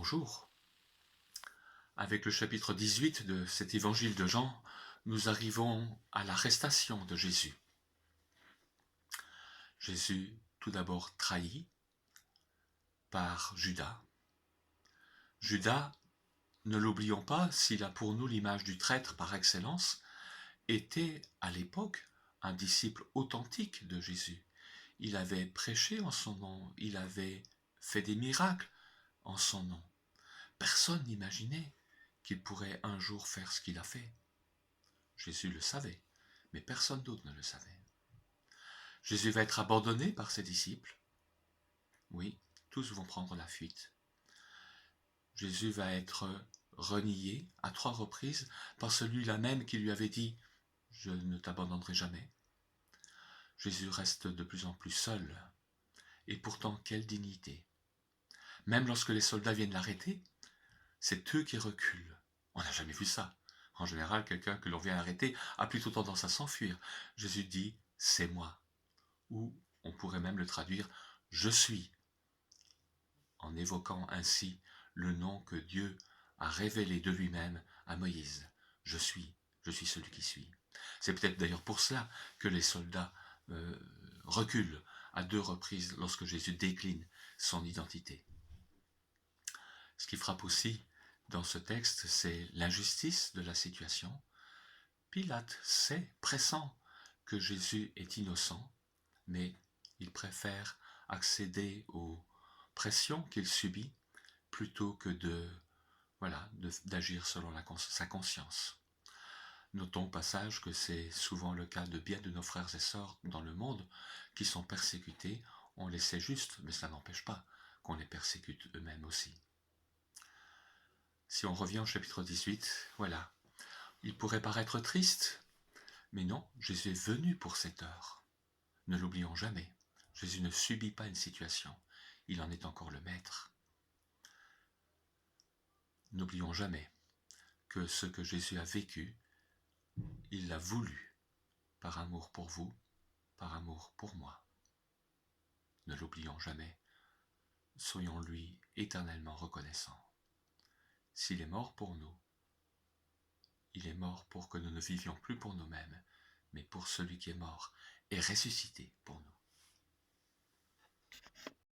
Bonjour. Avec le chapitre 18 de cet évangile de Jean, nous arrivons à l'arrestation de Jésus. Jésus, tout d'abord trahi par Judas. Judas, ne l'oublions pas, s'il a pour nous l'image du traître par excellence, était à l'époque un disciple authentique de Jésus. Il avait prêché en son nom, il avait fait des miracles en son nom. Personne n'imaginait qu'il pourrait un jour faire ce qu'il a fait. Jésus le savait, mais personne d'autre ne le savait. Jésus va être abandonné par ses disciples. Oui, tous vont prendre la fuite. Jésus va être renié à 3 reprises par celui-là même qui lui avait dit « Je ne t'abandonnerai jamais ». Jésus reste de plus en plus seul. Et pourtant, quelle dignité! Même lorsque les soldats viennent l'arrêter, c'est eux qui reculent. On n'a jamais vu ça. En général, quelqu'un que l'on vient arrêter a plutôt tendance à s'enfuir. Jésus dit « c'est moi ». Ou on pourrait même le traduire « je suis », en évoquant ainsi le nom que Dieu a révélé de lui-même à Moïse. Je suis celui qui suis. C'est peut-être d'ailleurs pour cela que les soldats reculent à 2 reprises lorsque Jésus décline son identité. Ce qui frappe aussi dans ce texte, c'est l'injustice de la situation. Pilate sait, pressant, que Jésus est innocent, mais il préfère accéder aux pressions qu'il subit plutôt que d'agir selon sa conscience. Notons au passage que c'est souvent le cas de bien de nos frères et sœurs dans le monde qui sont persécutés. On les sait juste, mais cela n'empêche pas qu'on les persécute eux-mêmes aussi. Si on revient au chapitre 18, voilà. Il pourrait paraître triste, mais non, Jésus est venu pour cette heure. Ne l'oublions jamais. Jésus ne subit pas une situation, il en est encore le maître. N'oublions jamais que ce que Jésus a vécu, il l'a voulu, par amour pour vous, par amour pour moi. Ne l'oublions jamais, soyons-lui éternellement reconnaissants. S'il est mort pour nous, il est mort pour que nous ne vivions plus pour nous-mêmes, mais pour celui qui est mort et ressuscité pour nous.